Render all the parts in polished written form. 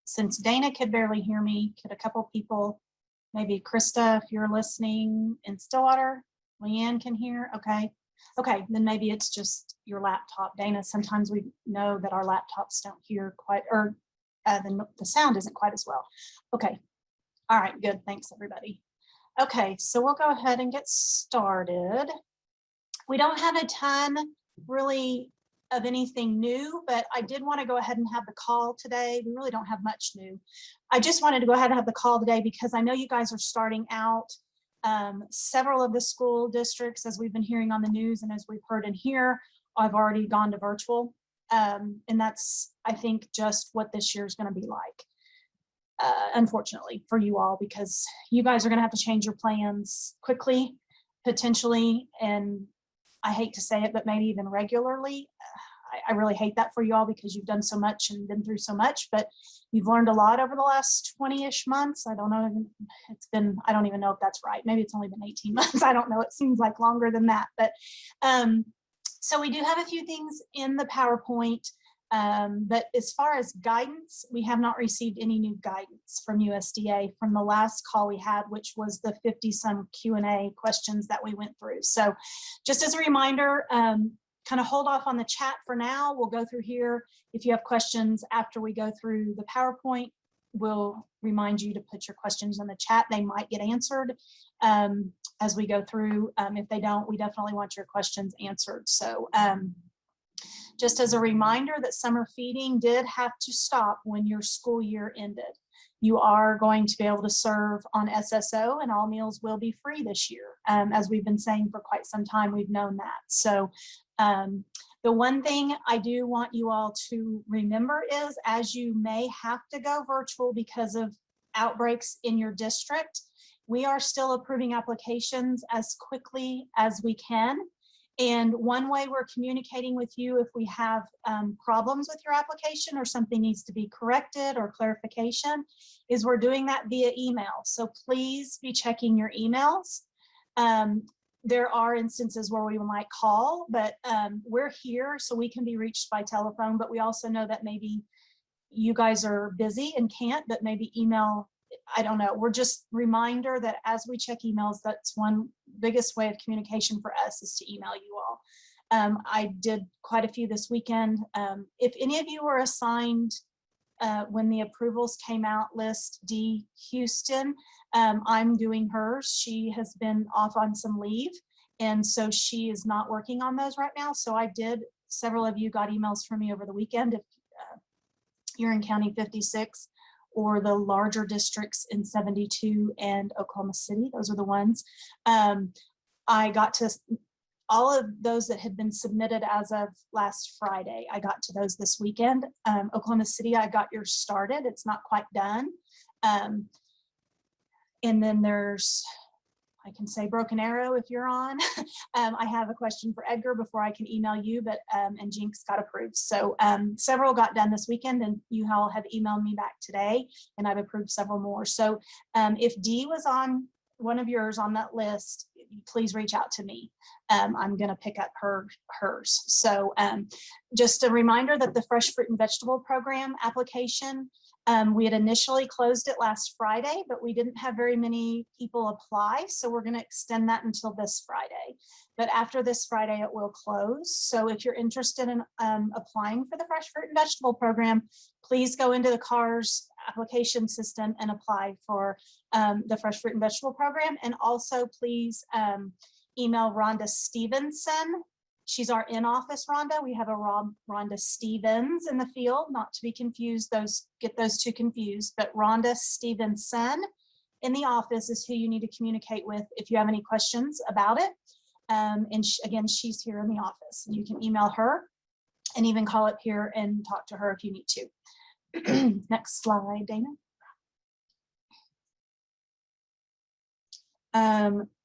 since Dana could barely hear me, could a couple people, maybe Krista, if you're listening in Stillwater, Leanne can hear, okay. Okay, then maybe it's just your laptop. Dana, sometimes we know that our laptops don't hear quite, or the sound isn't quite as well. Okay, all right, good, thanks everybody. Okay, so we'll go ahead and get started. We don't have a ton really of anything new, but I did want to go ahead and have the call today. We really don't have much new. I just wanted to go ahead and have the call today because I know you guys are starting out. Several of the school districts, as we've been hearing on the news and as we've heard in here, I've already gone to virtual. And that's, I think, just what this year is going to be like. Unfortunately for you all, because you guys are going to have to change your plans quickly, potentially, and I hate to say it, but maybe even regularly. I really hate that for you all because you've done so much and been through so much, but you've learned a lot over the last 20-ish months. I don't know, I don't even know if that's right. Maybe it's only been 18 months. I don't know. It seems like longer than that. But so we do have a few things in the PowerPoint. But as far as guidance, we have not received any new guidance from USDA from the last call we had, which was the 50-some Q&A questions that we went through. So just as a reminder, kind of hold off on the chat for now. We'll go through here. If you have questions after we go through the PowerPoint, we'll remind you to put your questions in the chat. They might get answered as we go through. If they don't, we definitely want your questions answered. So just as a reminder that summer feeding did have to stop when your school year ended. You are going to be able to serve on SSO and all meals will be free this year. As we've been saying for quite some time, we've known that. So the one thing I do want you all to remember is, as you may have to go virtual because of outbreaks in your district, we are still approving applications as quickly as we can. And one way we're communicating with you if we have problems with your application or something needs to be corrected or clarification is we're doing that via email. So please be checking your emails. There are instances where we might call, but we're here so we can be reached by telephone, but we also know that maybe you guys are busy and can't, but maybe email, I don't know. We're just reminder that as we check emails, that's one biggest way of communication for us is to email you all. I did quite a few this weekend. If any of you were assigned when the approvals came out, list D Houston, I'm doing hers. She has been off on some leave, and so she is not working on those right now. So I did, several of you got emails from me over the weekend. If you're in County 56, or the larger districts in 72 and Oklahoma City, those are the ones. I got to all of those that had been submitted as of last Friday. I got to those this weekend. Oklahoma City, I got yours started. It's not quite done. And then there's, I can say Broken Arrow if you're on. I have a question for Edgar before I can email you, but and Jinx got approved. So several got done this weekend, and you all have emailed me back today, and I've approved several more. So if D was on one of yours on that list, please reach out to me. I'm going to pick up hers. So just a reminder that the Fresh Fruit and Vegetable Program application, we had initially closed it last Friday, but we didn't have very many people apply. So we're going to extend that until this Friday. But after this Friday, it will close. So if you're interested in applying for the Fresh Fruit and Vegetable Program, please go into the CARS application system and apply for the Fresh Fruit and Vegetable Program. And also please email Rhonda Stevenson. She's our in-office Rhonda. We have a Rhonda Stevens in the field, not to be confused, get those two confused, but Rhonda Stevenson in the office is who you need to communicate with if you have any questions about it. And again, she's here in the office, and you can email her and even call up here and talk to her if you need to. Next slide, Dana.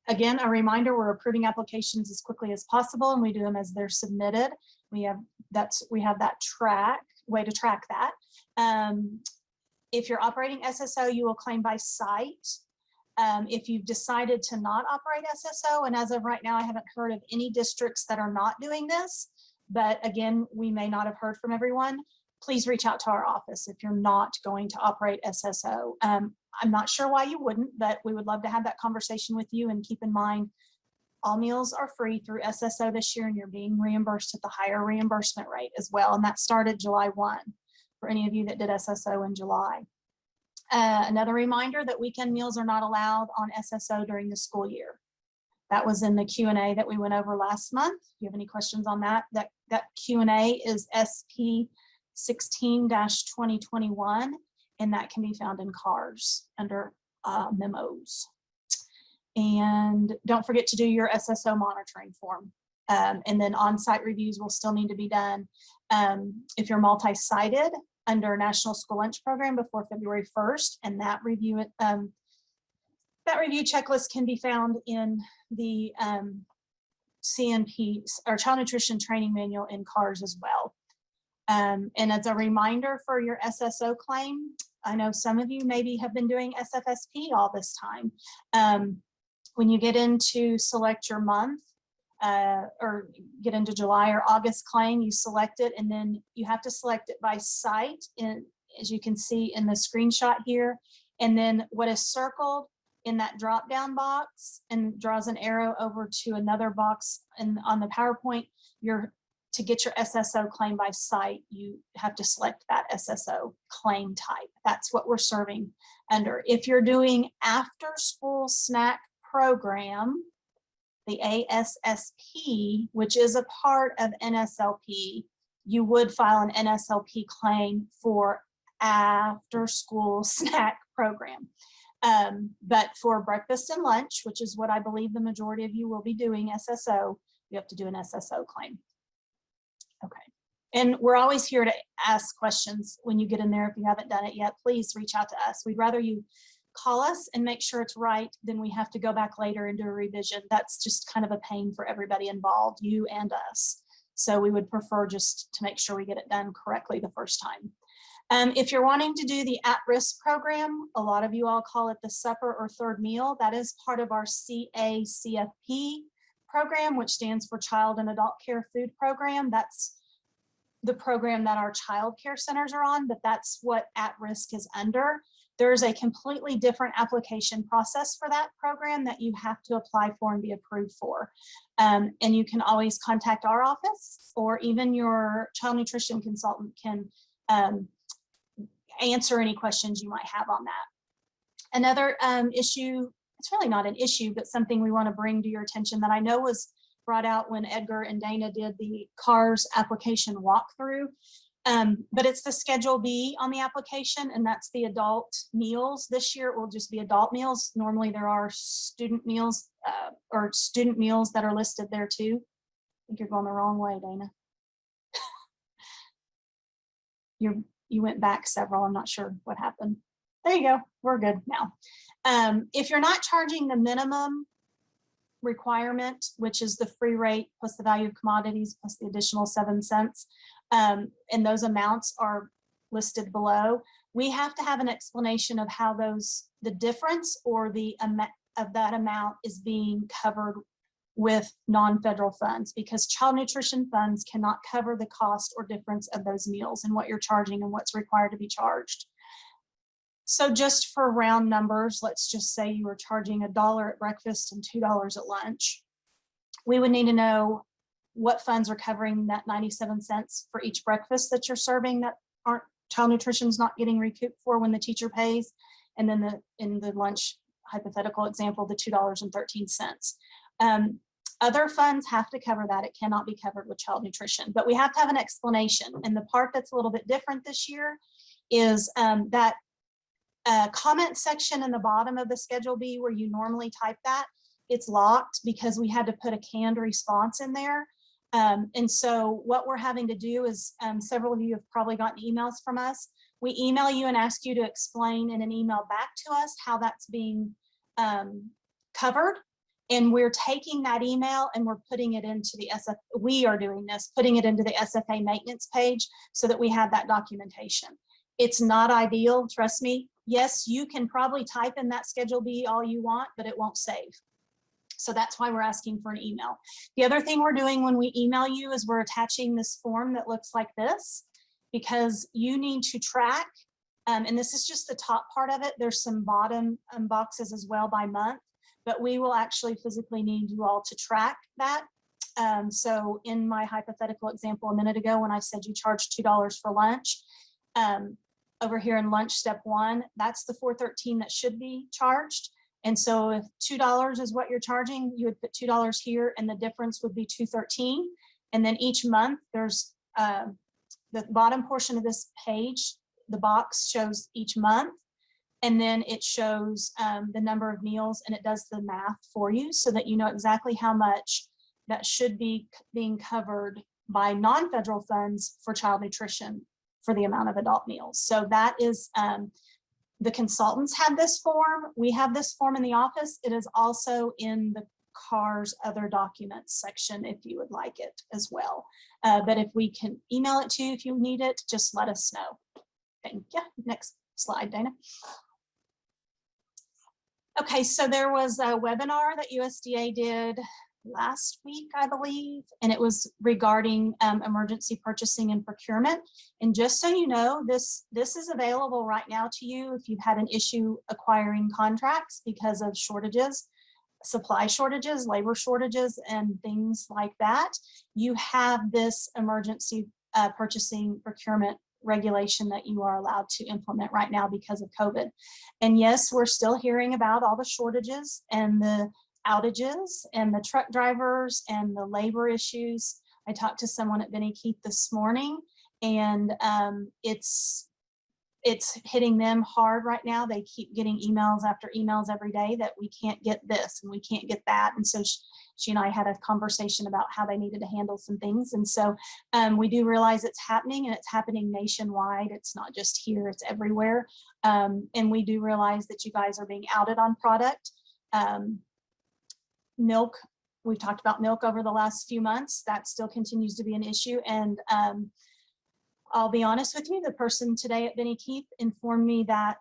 Again, a reminder, we're approving applications as quickly as possible, and we do them as they're submitted. We have that way to track that. If you're operating SSO, you will claim by site. If you've decided to not operate SSO, and as of right now, I haven't heard of any districts that are not doing this, but again, we may not have heard from everyone. please reach out to our office if you're not going to operate SSO. I'm not sure why you wouldn't, but we would love to have that conversation with you. And keep in mind, all meals are free through SSO this year, and you're being reimbursed at the higher reimbursement rate as well. And that started July 1 for any of you that did SSO in July. Another reminder that weekend meals are not allowed on SSO during the school year. That was in the Q&A that we went over last month. If you have any questions on that, that Q&A is SP 16-2021, and that can be found in CARS under memos. And don't forget to do your SSO monitoring form. And then on-site reviews will still need to be done. If you're multi-sited, under National School Lunch Program before February 1st, and that review checklist can be found in the CNP or Child Nutrition Training Manual in CARS as well. And as a reminder for your SSO claim, I know some of you maybe have been doing SFSP all this time. When you get into select your month, or get into July or August claim, you select it, and then you have to select it by site, as you can see in the screenshot here. And then what is circled in that drop down box and draws an arrow over to another box, and on the PowerPoint, to get your SSO claim by site, you have to select that SSO claim type. That's what we're serving under. If you're doing after school snack program, the ASSP, which is a part of NSLP, you would file an NSLP claim for after school snack program. But for breakfast and lunch, which is what I believe the majority of you will be doing SSO, you have to do an SSO claim. Okay. And we're always here to ask questions when you get in there. If you haven't done it yet, please reach out to us. We'd rather you call us and make sure it's right than we have to go back later and do a revision. That's just kind of a pain for everybody involved, you and us. So we would prefer just to make sure we get it done correctly the first time. If you're wanting to do the AtRisk program, a lot of you all call it the supper or third meal. That is part of our CACFP program, which stands for Child and Adult Care Food Program. That's the program that our child care centers are on, but that's what AtRisk is under. There's a completely different application process for that program that you have to apply for and be approved for. And you can always contact our office, or even your child nutrition consultant can answer any questions you might have on that. Another issue, it's really not an issue, but something we want to bring to your attention that I know was brought out when Edgar and Dana did the CARS application walkthrough. But it's the Schedule B on the application, and that's the adult meals. This year it will just be adult meals. Normally there are student meals that are listed there too. I think you're going the wrong way, Dana. You went back several. I'm not sure what happened. There you go. We're good now. If you're not charging the minimum requirement, which is the free rate plus the value of commodities plus the additional 7 cents, and those amounts are listed below, we have to have an explanation of how the difference or the amount of that amount is being covered with non-federal funds, because child nutrition funds cannot cover the cost or difference of those meals and what you're charging and what's required to be charged. So just for round numbers, let's just say you were charging $1 at breakfast and $2 at lunch. We would need to know what funds are covering that 97 cents for each breakfast that you're serving that child nutrition's not getting recouped for when the teacher pays. And then in the lunch hypothetical example, the $2.13. Other funds have to cover that. It cannot be covered with child nutrition, but we have to have an explanation. And the part that's a little bit different this year is that comment section in the bottom of the Schedule B where you normally type that, it's locked because we had to put a canned response in there. And so what we're having to do is, several of you have probably gotten emails from us. We email you and ask you to explain in an email back to us how that's being covered. And we're taking that email and we're putting it into the we are doing this, putting it into the SFA maintenance page so that we have that documentation. It's not ideal, trust me. Yes, you can probably type in that Schedule B all you want, but it won't save. So that's why we're asking for an email. The other thing we're doing when we email you is we're attaching this form that looks like this. because you need to track, and this is just the top part of it. There's some bottom boxes as well by month, but we will actually physically need you all to track that. So in my hypothetical example a minute ago, when I said you charge $2 for lunch, over here in lunch step 1, that's the $4.13 that should be charged. And so if $2 is what you're charging, you would put $2 here, and the difference would be $2.13. And then each month, there's the bottom portion of this page, the box shows each month, and then it shows the number of meals, and it does the math for you so that you know exactly how much that should be being covered by non-federal funds for child nutrition for the amount of adult meals. So that is, the consultants have this form. We have this form in the office. It is also in the CAR's other documents section if you would like it as well. But if we can email it to you if you need it, just let us know. Thank you. Next slide, Dana. Okay, so there was a webinar that USDA did last week, I believe, and it was regarding emergency purchasing and procurement. And just so you know, this is available right now to you if you've had an issue acquiring contracts because of shortages, supply shortages, labor shortages, and things like that. You have this emergency purchasing procurement regulation that you are allowed to implement right now because of COVID. And yes, we're still hearing about all the shortages and the outages and the truck drivers and the labor issues. I talked to someone at Benny Keith this morning, and it's hitting them hard right now. They keep getting emails after emails every day that we can't get this and we can't get that. And so she and I had a conversation about how they needed to handle some things. And so we do realize it's happening, and it's happening nationwide. It's not just here, it's everywhere. And we do realize that you guys are being outed on product. Milk, we've talked about milk over the last few months. That still continues to be an issue. And I'll be honest with you, the person today at Benny Keith informed me that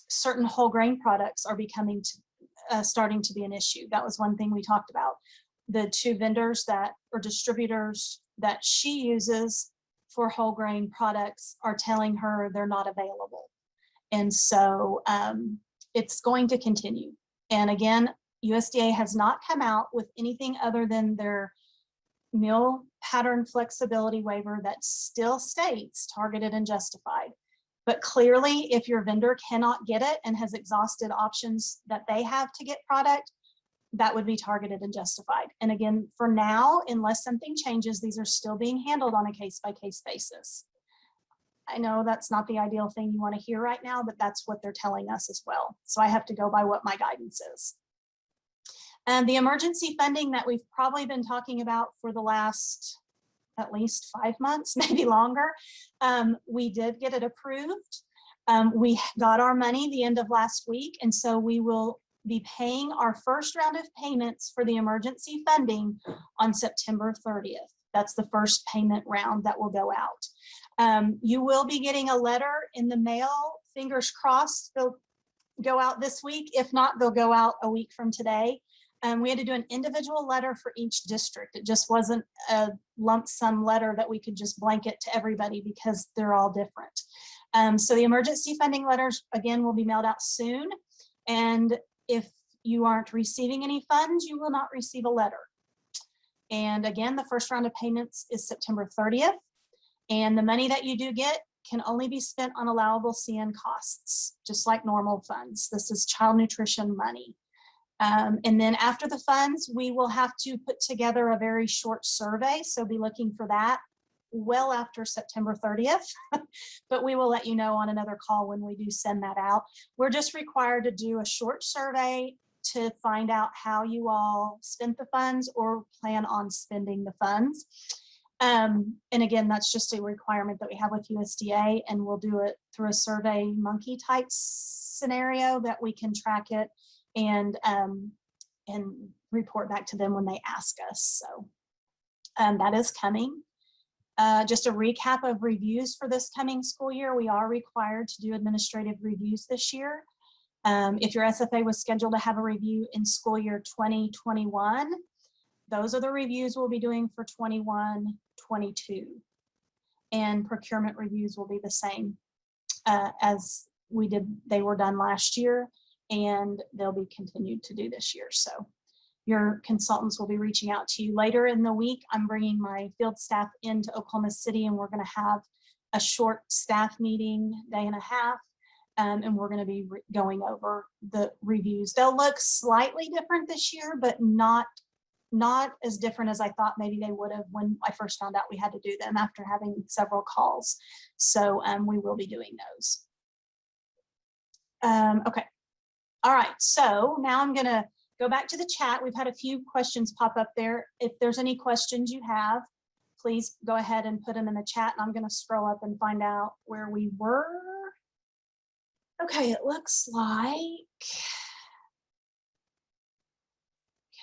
certain whole grain products are becoming starting to be an issue. That was one thing we talked about. The 2 vendors that, or distributors that she uses for whole grain products are telling her they're not available. And so it's going to continue. And again, USDA has not come out with anything other than their meal pattern flexibility waiver that still states targeted and justified. But clearly, if your vendor cannot get it and has exhausted options that they have to get product, that would be targeted and justified. And again, for now, unless something changes, these are still being handled on a case-by-case basis. I know that's not the ideal thing you want to hear right now, but that's what they're telling us as well. So I have to go by what my guidance is. And the emergency funding that we've probably been talking about for the last at least 5 months, maybe longer, we did get it approved. We got our money the end of last week, and so we will be paying our first round of payments for the emergency funding on September 30th. That's the first payment round that will go out. You will be getting a letter in the mail, fingers crossed they'll go out this week. If not, they'll go out a week from today. We had to do an individual letter for each district. It just wasn't a lump sum letter that we could just blanket to everybody because they're all different. So the emergency funding letters, again, will be mailed out soon. And if you aren't receiving any funds, you will not receive a letter. And again, the first round of payments is September 30th. And the money that you do get can only be spent on allowable CN costs, just like normal funds. This is child nutrition money. And then after the funds, we will have to put together a very short survey. So be looking for that well after September 30th, but we will let you know on another call when we do send that out. We're just required to do a short survey to find out how you all spent the funds or plan on spending the funds. And again, that's just a requirement that we have with USDA, and we'll do it through a Survey Monkey type scenario that we can track it and report back to them when they ask us. So that is coming. Just a recap of reviews for this coming school year. We are required to do administrative reviews this year. If your SFA was scheduled to have a review in school year 2021, those are the reviews we'll be doing for 21-22. and procurement reviews will be the same as they were done last year, and they'll be continued to do this year. So your consultants will be reaching out to you later in the week. I'm bringing my field staff into Oklahoma City, and we're going to have a short staff meeting, day and a half, and we're going to be going over the reviews. They'll look slightly different this year, but not as different as I thought maybe they would have when I first found out we had to do them after having several calls. So we will be doing those. Okay. All right. So now I'm going to go back to the chat. We've had a few questions pop up there. If there's any questions you have, please go ahead and put them in the chat, and I'm going to scroll up and find out where we were. Okay, it looks like,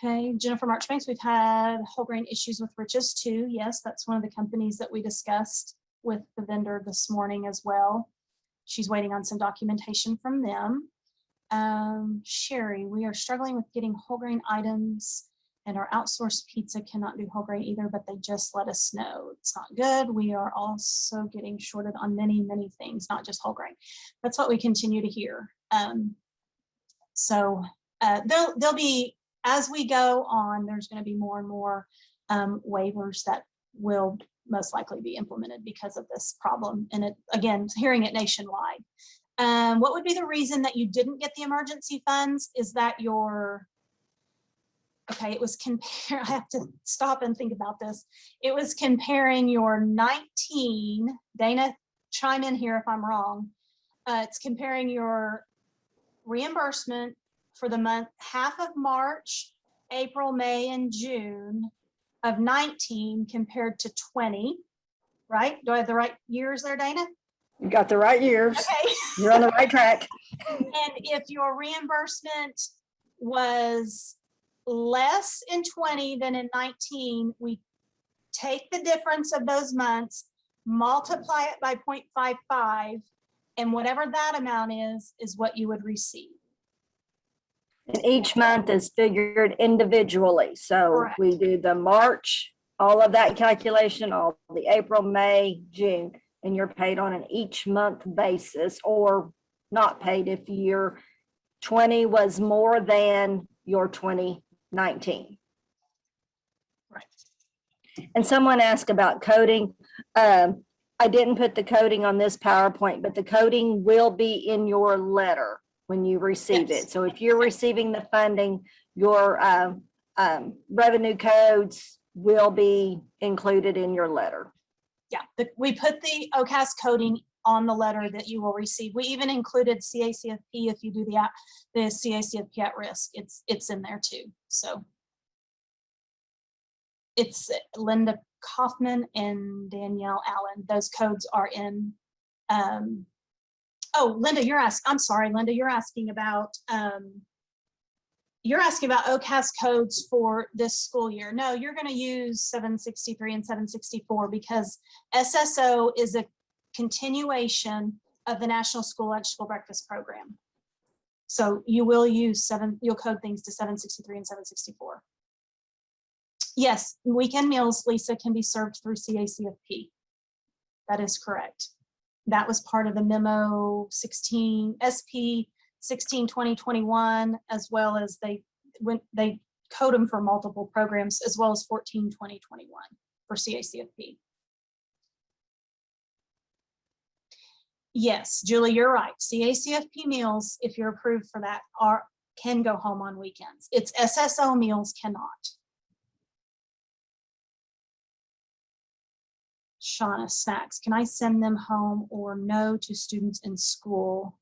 okay, Jennifer Marchbanks, we've had whole grain issues with Riches too. Yes, that's one of the companies that we discussed with the vendor this morning as well. She's waiting on some documentation from them. Sherry, we are struggling with getting whole grain items, and our outsourced pizza cannot do whole grain either, but they just let us know. It's not good. We are also getting shorted on many, many things, not just whole grain. That's what we continue to hear. There'll be, as we go on, there's going to be more and more waivers that will most likely be implemented because of this problem. And it, again, hearing it nationwide. What would be the reason that you didn't get the emergency funds? Is that your, okay, it was compare, I have to stop and think about this. It was comparing your 19, Dana, chime in here if I'm wrong. It's comparing your reimbursement for the month, half of March, April, May, and June of 19 compared to 20, right? Do I have the right years there, Dana? You got the right years. Okay. You're on the right track. And if your reimbursement was less in 20 than in 19, we take the difference of those months, multiply it by 0.55, and whatever that amount is what you would receive. And each month is figured individually. So Correct. We do the March, all of that calculation, all the April, May, June, and you're paid on an each month basis, or not paid if your 20 was more than your 2019. Right. And someone asked about coding. I didn't put the coding on this PowerPoint, but the coding will be in your letter when you receive it. So if you're receiving the funding, your revenue codes will be included in your letter. Yeah, we put the OCAS coding on the letter that you will receive. We even included CACFP if you do the CACFP at risk. It's in there too. So it's Linda Kaufman and Danielle Allen. Those codes are in. Oh, Linda, I'm sorry, Linda, you're asking about OCAS codes for this school year. No, you're going to use 763 and 764 because SSO is a continuation of the National School Lunch School Breakfast Program. So you will use you'll code things to 763 and 764. Yes, weekend meals, Lisa, can be served through CACFP. That is correct. That was part of the memo 16 SP 16/2021, as well as they code them for multiple programs, as well as 14/2021 for CACFP. Yes, Julie, you're right. CACFP meals, if you're approved for that, can go home on weekends. It's SSO meals cannot. Shauna, snacks, can I send them home or no to students in school?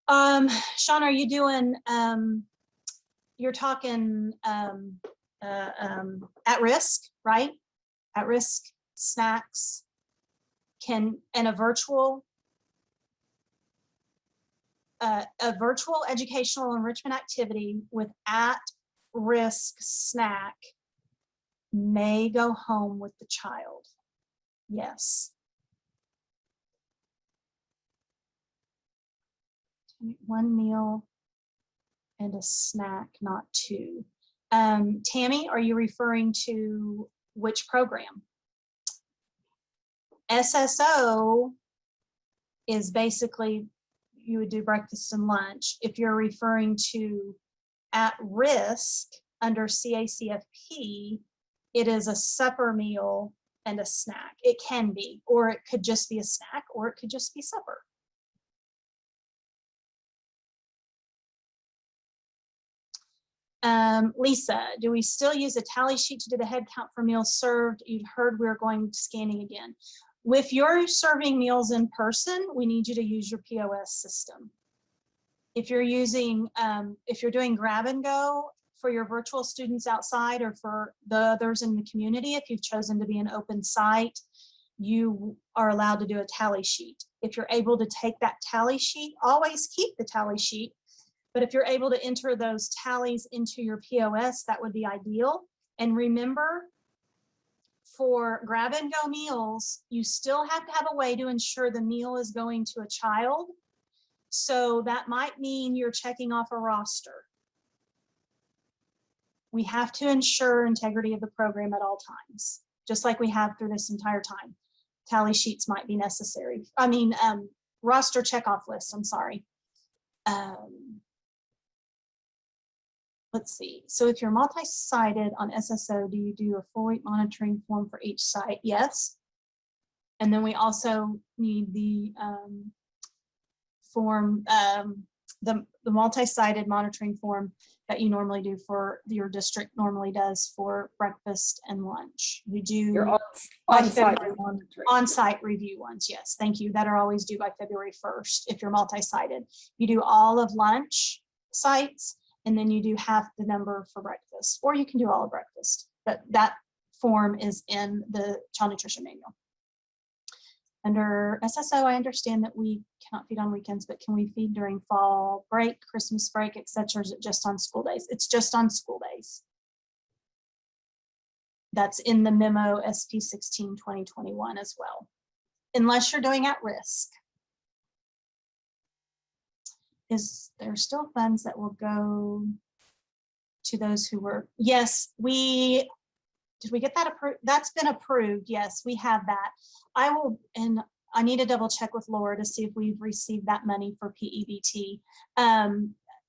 Shauna, are you doing, you're talking at risk, right? At risk snacks and a virtual educational enrichment activity with at-risk snack may go home with the child. Yes. One meal and a snack, not two. Tammy, are you referring to which program? SSO is basically, you would do breakfast and lunch. If you're referring to at risk under CACFP, it is a supper meal and a snack. It can be, or it could just be a snack, or it could just be supper. Lisa, do we still use a tally sheet to do the head count for meals served? You'd heard we were going to scanning again. If you're serving meals in person, we need you to use your POS system. If you're using, if you're doing grab and go for your virtual students outside or for the others in the community, if you've chosen to be an open site, you are allowed to do a tally sheet. If you're able to take that tally sheet, always keep the tally sheet. But if you're able to enter those tallies into your POS, that would be ideal. And remember, for grab and go meals, you still have to have a way to ensure the meal is going to a child. So that might mean you're checking off a roster. We have to ensure integrity of the program at all times, just like we have through this entire time. Tally sheets might be necessary. I mean, roster checkoff list, I'm sorry. Let's see. So if you're multi-sited on SSO, do you do a 4-week monitoring form for each site? Yes. And then we also need the form, the multi-sited monitoring form that you normally do for your district normally does for breakfast and lunch. We do Your on-site monitoring. On-site review ones. Yes, thank you. That are always due by February 1st. If you're multi-sited, you do all of lunch sites, and then you do half the number for breakfast, or you can do all of breakfast. But that form is in the child nutrition manual. Under SSO, I understand that we cannot feed on weekends, but can we feed during fall break, Christmas break, etc.? Is it just on school days? It's just on school days. That's in the memo SP 16/2021 as well, unless you're doing at risk. Is there still funds that will go to those who were? Yes, did we get that approved? That's been approved. Yes, we have that. I will, and I need to double check with Laura to see if we've received that money for PEBT.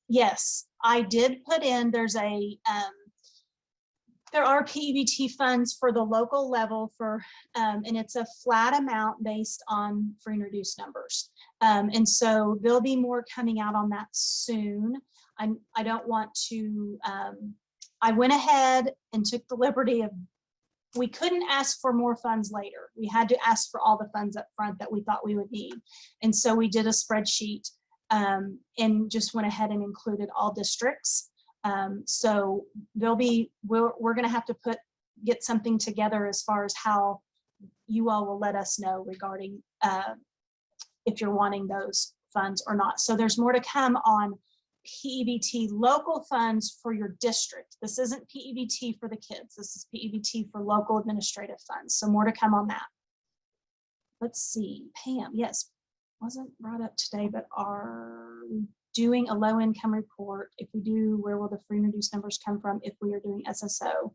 Yes, I did put in, there are PEBT funds for the local level for, and it's a flat amount based on free and reduced numbers. And so there'll be more coming out on that soon. I don't want to, I went ahead and took the liberty of, we couldn't ask for more funds later. We had to ask for all the funds up front that we thought we would need. And so we did a spreadsheet and just went ahead and included all districts. So there'll be, we're gonna have to get something together as far as how you all will let us know regarding if you're wanting those funds or not. So there's more to come on PEBT local funds for your district. This isn't PEBT for the kids. This is PEBT for local administrative funds. So more to come on that. Let's see, Pam, yes, wasn't brought up today, but are we doing a low income report? If we do, where will the free and reduced numbers come from if we are doing SSO?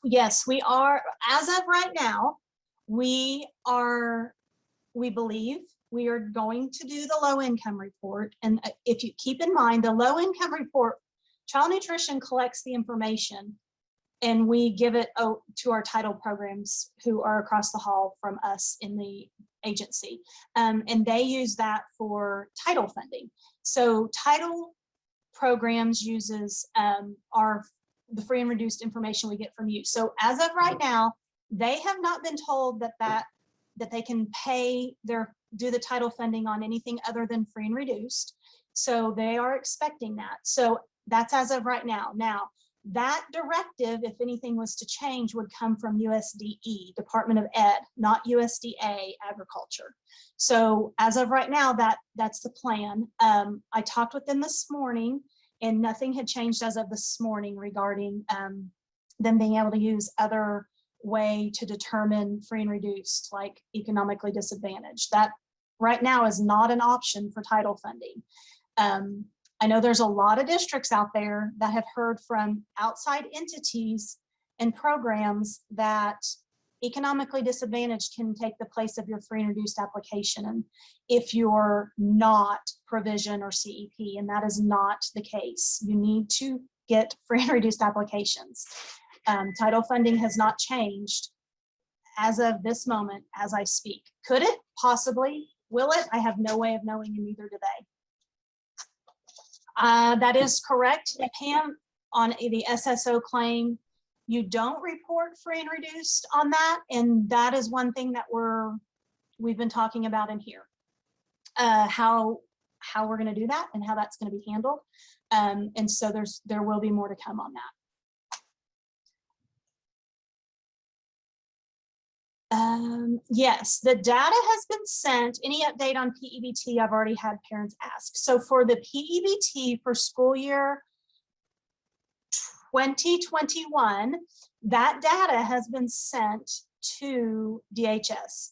Yes, we are, as of right now, we believe we are going to do the low income report. And if you keep in mind, the low income report, child nutrition collects the information and we give it to our title programs who are across the hall from us in the agency. And they use that for title funding. So title programs uses the free and reduced information we get from you. So as of right now, they have not been told that they can do the title funding on anything other than free and reduced. So they are expecting that. So that's as of right now. Now, that directive, if anything was to change, would come from USDE, Department of Ed, not USDA Agriculture. So as of right now, that's the plan. I talked with them this morning and nothing had changed as of this morning regarding them being able to use other way to determine free and reduced, like economically disadvantaged. That right now is not an option for title funding. I know there's a lot of districts out there that have heard from outside entities and programs that economically disadvantaged can take the place of your free and reduced application, and if you're not provision or CEP, and that is not the case. You need to get free and reduced applications. Title funding has not changed as of this moment as I speak. Could it? Possibly. Will it? I have no way of knowing, and neither do they. That is correct, Pam. On the SSO claim, you don't report free and reduced on that, and that is one thing that we've been talking about in here. How we're going to do that and how that's going to be handled. And so there will be more to come on that. Yes, the data has been sent. Any update on PEBT? I've already had parents ask. So for the PEBT for school year 2021, that data has been sent to DHS.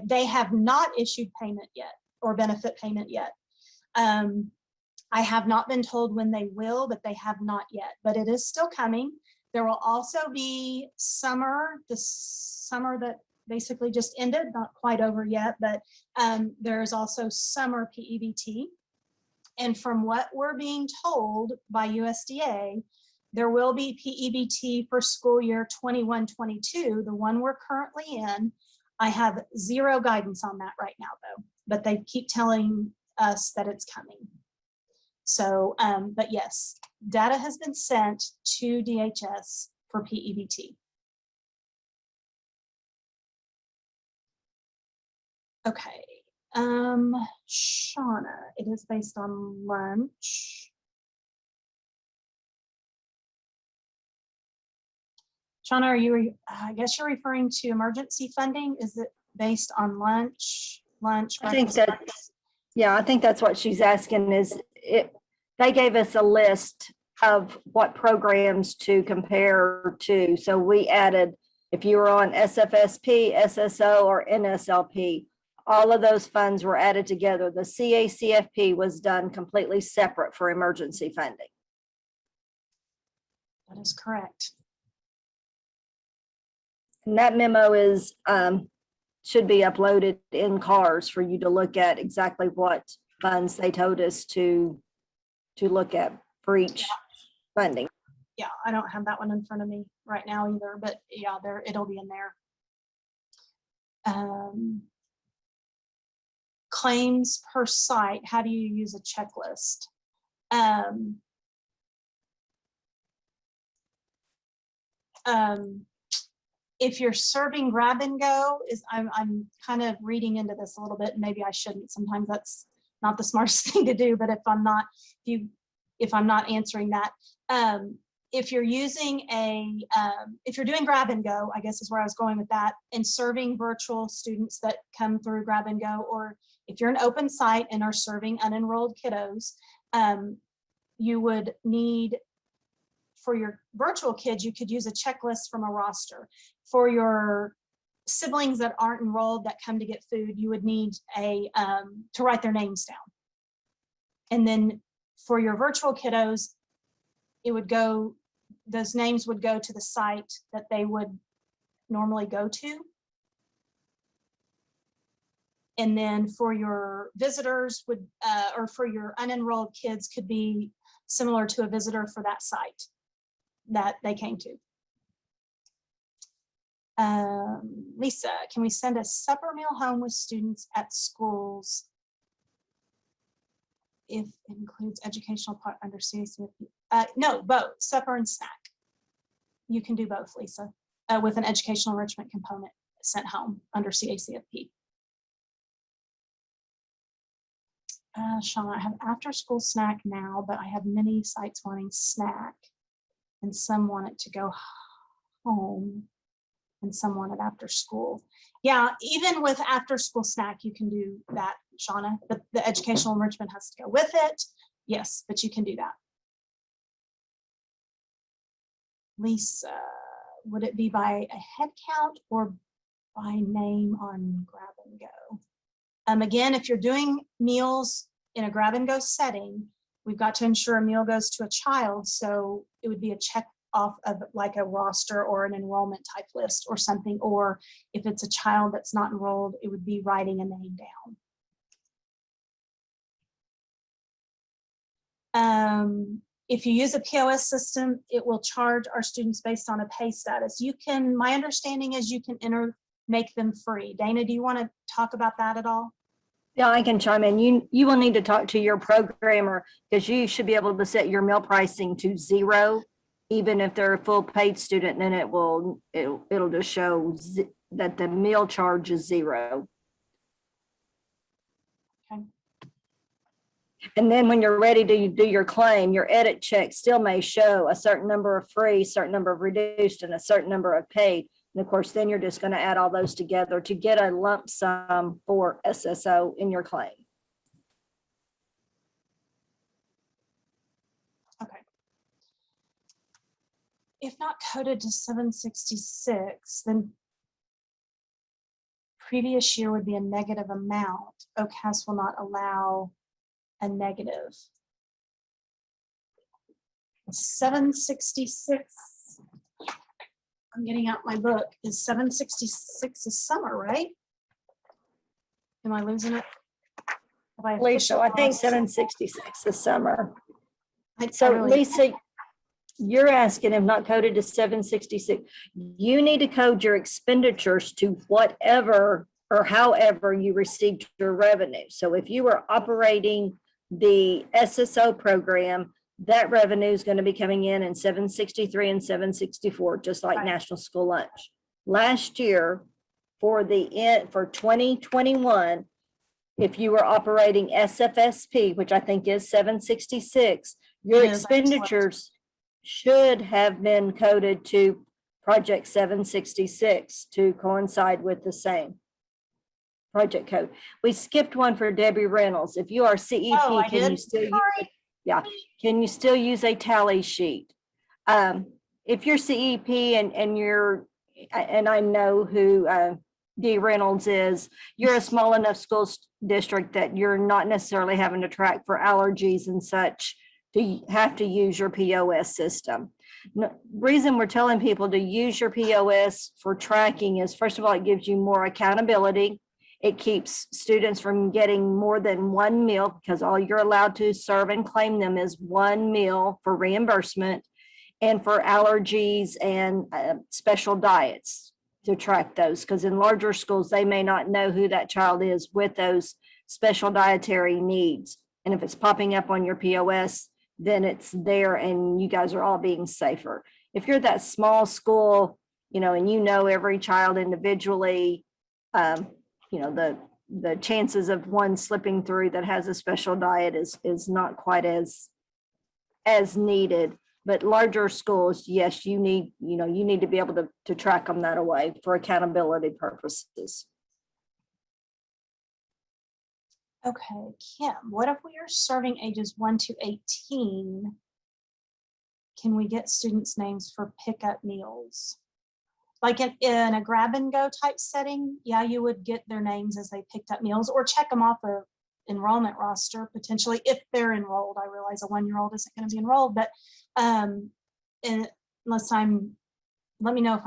They have not issued payment yet or benefit payment yet. I have not been told when they will, but they have not yet, but it is still coming. There will also be the summer that basically just ended, not quite over yet, but there's also summer PEBT. And from what we're being told by USDA, there will be PEBT for school year 21-22, the one we're currently in. I have zero guidance on that right now though, but they keep telling us that it's coming. So, but yes, data has been sent to DHS for PEBT. Okay, Shauna, it is based on lunch. Shauna, I guess you're referring to emergency funding. Is it based on lunch? I think that's, yeah, I think that's what she's asking is they gave us a list of what programs to compare to. So we added, if you were on SFSP, SSO, or NSLP, all of those funds were added together. The CACFP was done completely separate for emergency funding. That is correct. And that memo is should be uploaded in CARS for you to look at exactly what funds they told us to look at for each funding. Yeah, I don't have that one in front of me right now either, but yeah, it'll be in there. Claims per site, how do you use a checklist? If you're serving grab and go, I'm kind of reading into this a little bit, and maybe I shouldn't. Sometimes that's not the smartest thing to do, but if I'm not answering that, if you're using if you're doing grab and go, I guess is where I was going with that, and serving virtual students that come through grab and go, or if you're an open site and are serving unenrolled kiddos, you would need, for your virtual kids, you could use a checklist from a roster. For your siblings that aren't enrolled that come to get food, you would need to write their names down. And then for your virtual kiddos, those names would go to the site that they would normally go to. And then for your visitors or for your unenrolled kids could be similar to a visitor for that site that they came to. Lisa, can we send a supper meal home with students at schools if it includes educational part under CACFP? No, both, supper and snack. You can do both, Lisa, with an educational enrichment component sent home under CACFP. Sean, I have after school snack now, but I have many sites wanting snack and some want it to go home and some want it after school. Yeah, even with after school snack, you can do that, Shauna, but the educational enrichment has to go with it. Yes, but you can do that. Lisa, would it be by a head count or by name on grab and go? Again, if you're doing meals in a grab and go setting, we've got to ensure a meal goes to a child. So it would be a check off of like a roster or an enrollment type list or something, or if it's a child that's not enrolled, it would be writing a name down. If you use a POS system, it will charge our students based on a pay status. You can, my understanding is you can make them free. Dana, do you want to talk about that at all? Yeah, I can chime in. You will need to talk to your programmer because you should be able to set your meal pricing to 0, even if they're a full paid student, and it'll just show that the meal charge is 0. Okay. And then when you're ready to do your claim, your edit check still may show a certain number of free, certain number of reduced, and a certain number of paid. And of course, then you're just going to add all those together to get a lump sum for SSO in your claim. Okay. If not coded to 766, then previous year would be a negative amount. OCAS will not allow a negative. 766. I'm getting out my book. Is 766 is summer, right? Am I losing it? Lisa, I think 766 is summer. I So really, Lisa, you're asking if not coded to 766. You need to code your expenditures to whatever or however you received your revenue. So if you were operating the SSO program, that revenue is going to be coming in 763 and 764, just like Right. National School Lunch. Last year, for 2021, if you were operating SFSP, which I think is 766, your It is, expenditures should have been coded to project 766 to coincide with the same project code. We skipped one for Debbie Reynolds. If you are CEP, Oh, I can you did? still use Sorry. can you still use a tally sheet? If you're CEP and you're, and I know who D Reynolds is, you're a small enough school district that you're not necessarily having to track for allergies and such to have to use your POS system. No, reason we're telling people to use your POS for tracking is, first of all, it gives you more accountability. It keeps students from getting more than one meal because all you're allowed to serve and claim them is one meal for reimbursement, and for allergies and special diets to track those. Because in larger schools, they may not know who that child is with those special dietary needs. And if it's popping up on your POS, then it's there and you guys are all being safer. If you're that small school, and every child individually, the chances of one slipping through that has a special diet is not quite as needed. But larger schools, yes, you need to be able to track them that way for accountability purposes. Okay, Kim, what if we are serving ages 1 to 18? Can we get students' names for pickup meals? Like in a grab and go type setting, yeah, you would get their names as they picked up meals or check them off a enrollment roster potentially if they're enrolled. I realize a 1-year-old isn't going to be enrolled, but unless let me know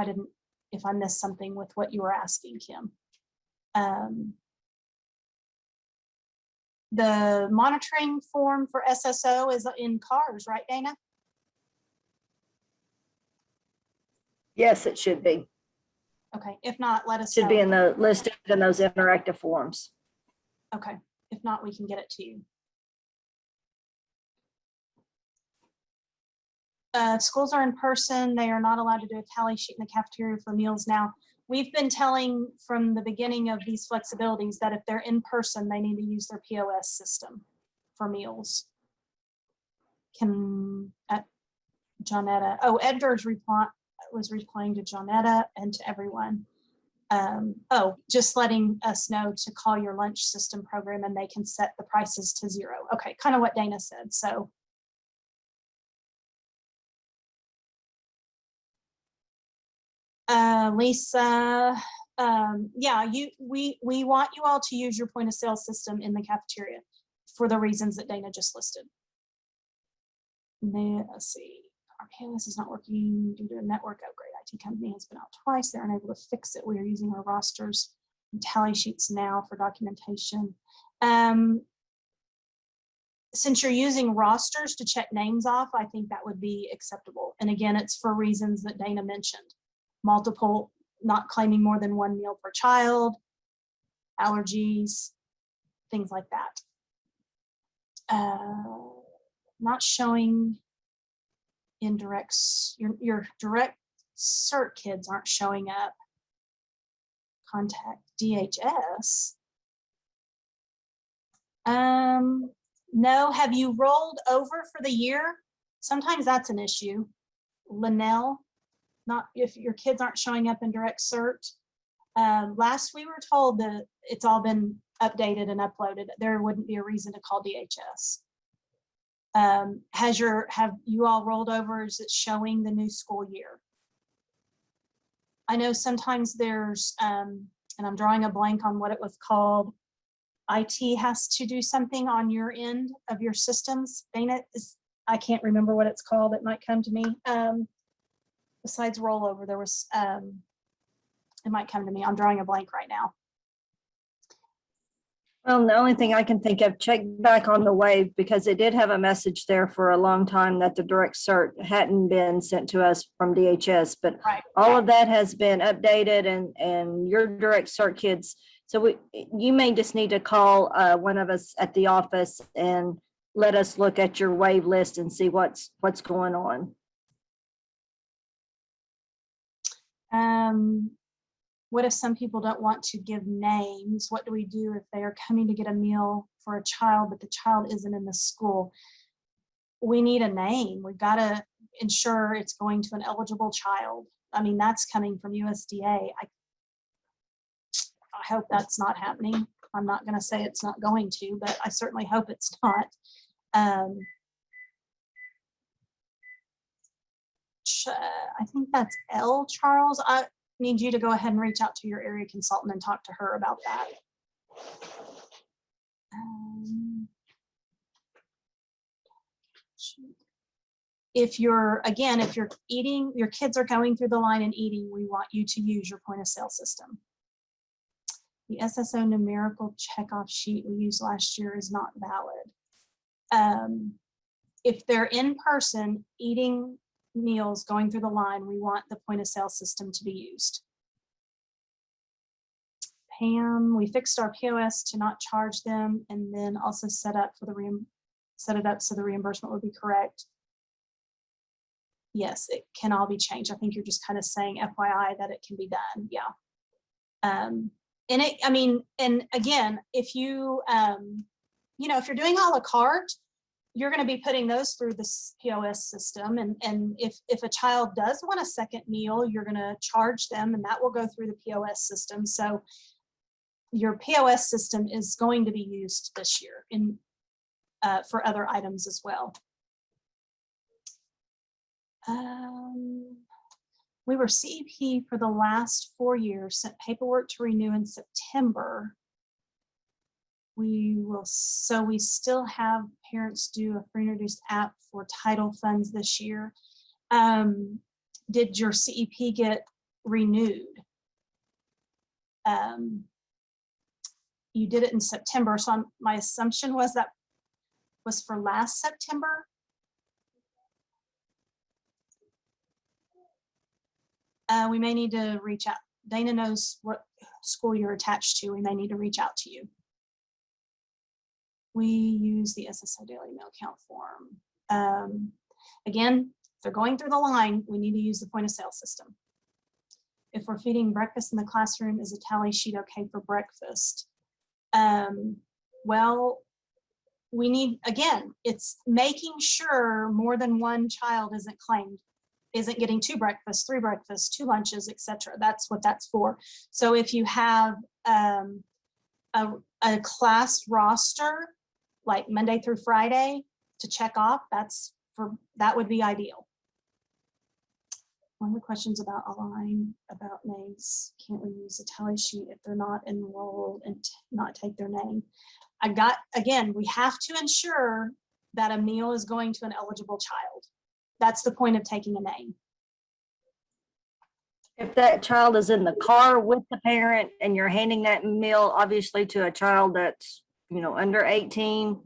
if I missed something with what you were asking, Kim. The monitoring form for SSO is in CARS, right, Dana? Yes, it should be. Okay, if not, let us Should know. be listed in those interactive forms. Okay, if not, we can get it to you. Schools are in person. They are not allowed to do a tally sheet in the cafeteria for meals now. We've been telling from the beginning of these flexibilities that if they're in person, they need to use their POS system for meals. Johnetta, Edgar's was replying to Johnetta and to everyone. Just letting us know to call your lunch system program and they can set the prices to 0. Okay, kind of what Dana said. So Lisa, yeah, we want you all to use your point of sale system in the cafeteria for the reasons that Dana just listed. Let's see, Our POS is not working due to a network upgrade. IT company has been out twice. They're unable to fix it. We are using our rosters and tally sheets now for documentation. Since you're using rosters to check names off, I think that would be acceptable. And again, it's for reasons that Dana mentioned. Multiple, not claiming more than one meal per child, allergies, things like that. Not showing indirects, your direct cert kids aren't showing up. Contact DHS. No, have you rolled over for the year? Sometimes that's an issue. Linnell, not if your kids aren't showing up in direct cert. Last we were told that it's all been updated and uploaded. There wouldn't be a reason to call DHS. Have you all rolled over? Is it showing the new school year? I know sometimes there's, and I'm drawing a blank on what it was called. IT has to do something on your end of your systems. Dana, I can't remember what it's called. It might come to me. Besides rollover, there was, it might come to me. I'm drawing a blank right now. Well, the only thing I can think of, check back on the wave, because it did have a message there for a long time that the direct cert hadn't been sent to us from DHS, but Right. all of that has been updated, and your direct cert kids. So you may just need to call one of us at the office and let us look at your wave list and see what's going on. What if some people don't want to give names? What do we do if they are coming to get a meal for a child, but the child isn't in the school? We need a name. We've got to ensure it's going to an eligible child. I mean, that's coming from USDA. I hope that's not happening. I'm not going to say it's not going to, but I certainly hope it's not. I think that's L, Charles. I need you to go ahead and reach out to your area consultant and talk to her about that. If you're eating, your kids are going through the line and eating, we want you to use your point of sale system. The SSO numerical checkoff sheet we used last year is not valid. If they're in person eating meals going through the line, we want the point of sale system to be used. Pam, we fixed our POS to not charge them, and then also set it up so the reimbursement would be correct. Yes, it can all be changed. I think you're just kind of saying FYI that it can be done. Yeah. And again, if you, if you're doing a la carte, you're going to be putting those through this POS system. And if a child does want a second meal, you're going to charge them, and that will go through the POS system. So your POS system is going to be used this year for other items as well. We were CEP for the last 4 years, sent paperwork to renew in September. We still have parents do a free and reduced app for title funds this year. Did your CEP get renewed? You did it in September, so my assumption was that was for last September. We may need to reach out. Dana knows what school you're attached to. We may need to reach out to you. We use the SSO daily mail count form. Again, if they're going through the line, we need to use the point of sale system. If we're feeding breakfast in the classroom, is a tally sheet okay for breakfast? Well, we need, again, it's making sure more than one child isn't claimed, isn't getting 2 breakfasts, 3 breakfasts, 2 lunches, etc. That's what that's for. So if you have a class roster, like Monday through Friday to check off, that would be ideal. One of the questions about Align, about names, can't we use a tally sheet if they're not enrolled and not take their name? Again, we have to ensure that a meal is going to an eligible child. That's the point of taking a name. If that child is in the car with the parent and you're handing that meal, obviously to a child that's, under 18,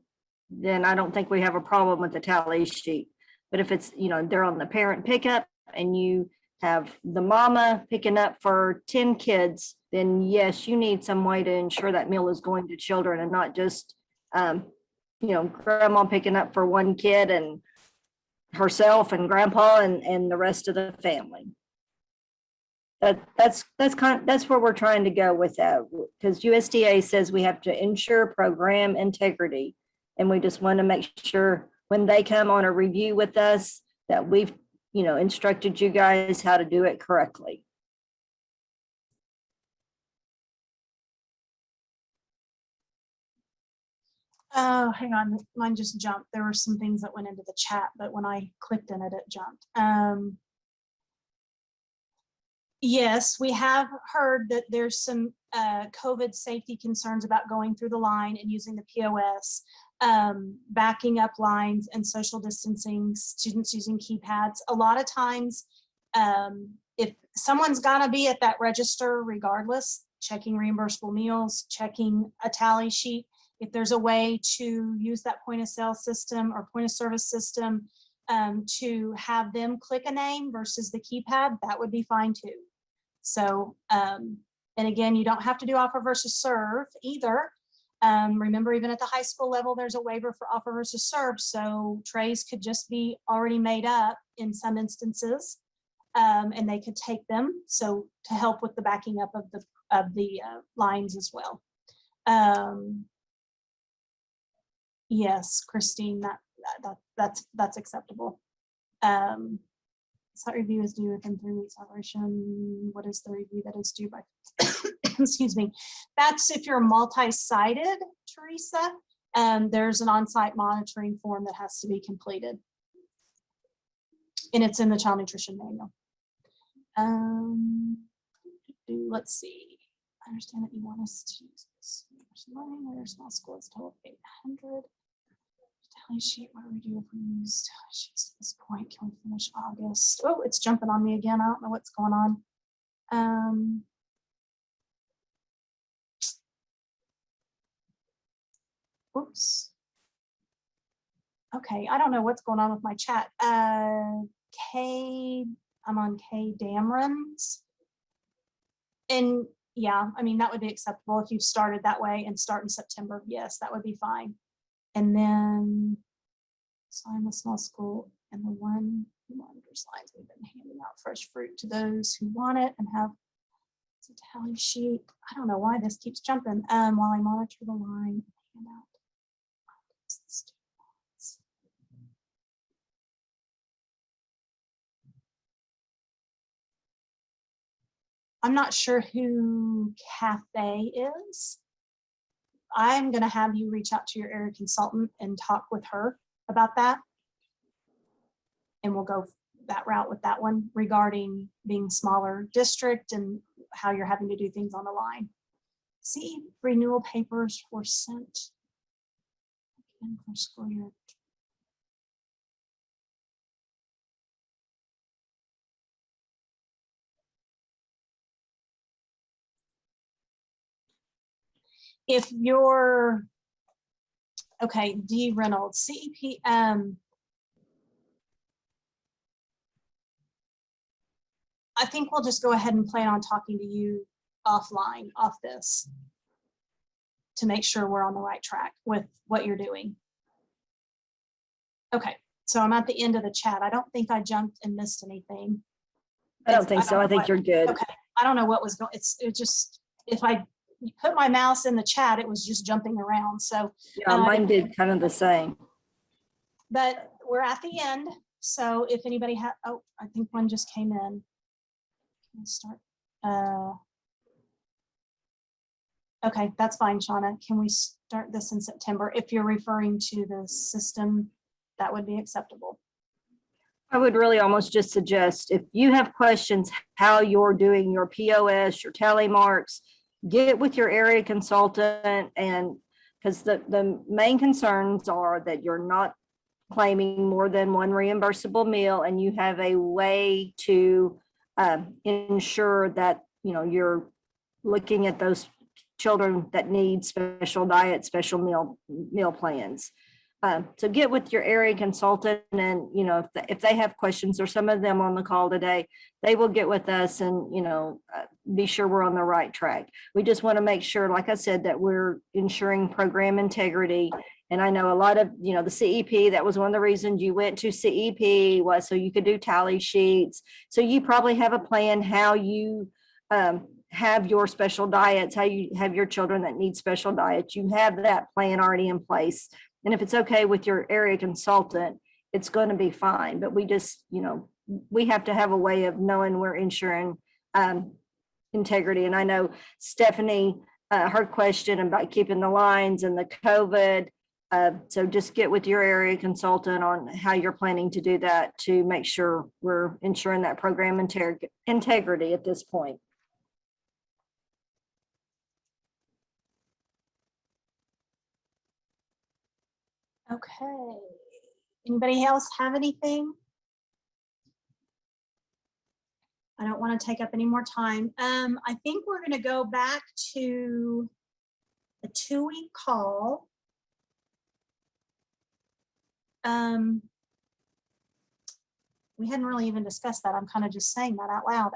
then I don't think we have a problem with the tally sheet. But if it's, they're on the parent pickup and you have the mama picking up for 10 kids, then yes, you need some way to ensure that meal is going to children and not just, grandma picking up for one kid and herself and grandpa and the rest of the family. That's where we're trying to go with that, because USDA says we have to ensure program integrity. And we just want to make sure when they come on a review with us that we've, instructed you guys how to do it correctly. Oh, hang on, mine just jumped. There were some things that went into the chat, but when I clicked in it, it jumped. Yes, we have heard that there's some COVID safety concerns about going through the line and using the POS, backing up lines and social distancing, students using keypads. A lot of times, if someone's gotta be at that register regardless, checking reimbursable meals, checking a tally sheet, if there's a way to use that point of sale system or point of service system to have them click a name versus the keypad, that would be fine too. So, and again, you don't have to do offer versus serve either. Remember, even at the high school level, there's a waiver for offer versus serve. So trays could just be already made up in some instances, and they could take them. So to help with the backing up of the lines as well. Yes, Christine, that's acceptable. Site review is due within 3 weeks operation. What is the review that is due by? Excuse me. That's if you're multi-sided, Teresa. There's an on-site monitoring form that has to be completed. And it's in the child nutrition manual. Let's see. I understand that you want us to use this. Learning where small school is total 800. Tally sheet, what do we do if we use tally sheets at this point? Can we finish August? Oh, it's jumping on me again. I don't know what's going on. Oops. Okay, I don't know what's going on with my chat. I'm on K Damron's. And yeah, I mean, that would be acceptable if you started that way and start in September. Yes, that would be fine. And then sign the small school and the one who monitors lines. We've been handing out fresh fruit to those who want it and have a tally sheet. I don't know why this keeps jumping. While I monitor the line, hand out. I'm not sure who Cafe is. I'm going to have you reach out to your area consultant and talk with her about that. And we'll go that route with that one regarding being smaller district and how you're having to do things on the line. See, renewal papers were sent again for school year. If you're, okay, D Reynolds, CEP, I think we'll just go ahead and plan on talking to you offline, off this, to make sure we're on the right track with what you're doing. Okay, so I'm at the end of the chat. I don't think I jumped and missed anything. I don't think so. I think you're good. Okay, I don't know what was going, it just, if I put my mouse in the chat, it was just jumping around. So yeah, mine did kind of the same. But we're at the end. So if anybody had, oh, I think one just came in. Can I start? Okay, that's fine, Shauna. Can we start this in September? If you're referring to the system, that would be acceptable. I would really almost just suggest if you have questions how you're doing your POS, your tally marks, get with your area consultant, and because the main concerns are that you're not claiming more than one reimbursable meal, and you have a way to ensure that, you're looking at those children that need special diet, special meal plans. So get with your area consultant, and, if they have questions, or some of them on the call today, they will get with us and, be sure we're on the right track. We just want to make sure, like I said, that we're ensuring program integrity. And I know a lot of, the CEP, that was one of the reasons you went to CEP, was so you could do tally sheets. So you probably have a plan how you have your special diets, how you have your children that need special diets. You have that plan already in place. And if it's okay with your area consultant, it's going to be fine. But we just, we have to have a way of knowing we're ensuring integrity. And I know Stephanie, her question about keeping the lines and the COVID. So just get with your area consultant on how you're planning to do that to make sure we're ensuring that program integrity at this point. Okay. Anybody else have anything? I don't want to take up any more time. I think we're going to go back to a 2-week call. We hadn't really even discussed that. I'm kind of just saying that out loud.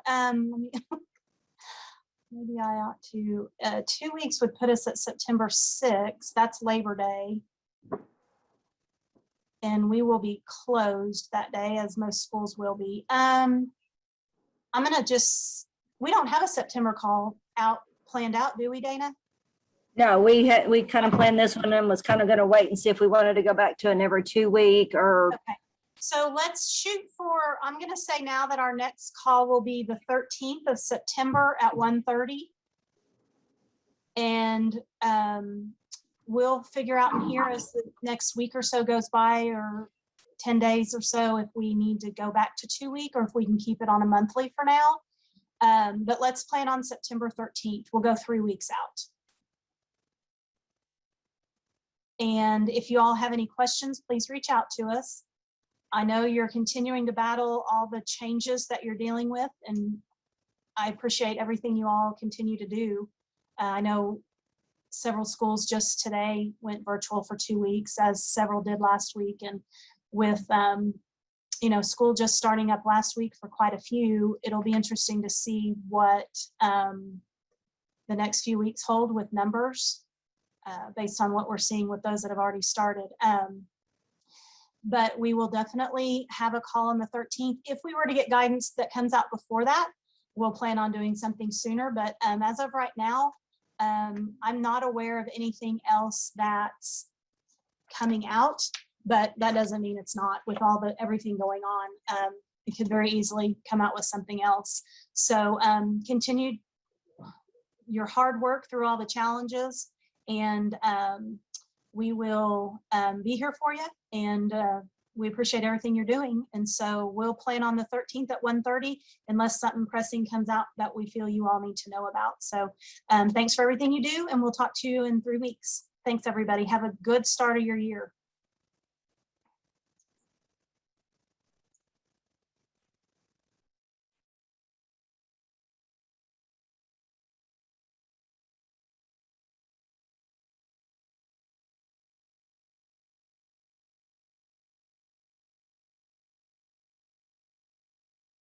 Maybe I ought to. 2 weeks would put us at September 6th. That's Labor Day. And we will be closed that day, as most schools will be. I'm gonna we don't have a September call planned out, do we, Dana? No, we kind of planned this one and was kind of going to wait and see if we wanted to go back to an every 2 week or. Okay, so let's shoot for, I'm gonna say now that our next call will be the 13th of September at 1:30. And we'll figure out in here as the next week or so goes by, or 10 days or so, if we need to go back to 2 week, or if we can keep it on a monthly for now. But let's plan on September 13th. We'll go 3 weeks out. And if you all have any questions, please reach out to us. I know you're continuing to battle all the changes that you're dealing with, and I appreciate everything you all continue to do. I know several schools just today went virtual for 2 weeks, as several did last week. And with, school just starting up last week for quite a few, it'll be interesting to see what the next few weeks hold with numbers based on what we're seeing with those that have already started. But we will definitely have a call on the 13th. If we were to get guidance that comes out before that, we'll plan on doing something sooner. But as of right now, I'm not aware of anything else that's coming out, but that doesn't mean it's not. With everything going on, it could very easily come out with something else. So continue your hard work through all the challenges, and we will be here for you, and we appreciate everything you're doing. And so we'll plan on the 13th at 1:30, unless something pressing comes out that we feel you all need to know about. So thanks for everything you do, and we'll talk to you in 3 weeks. Thanks, everybody. Have a good start of your year.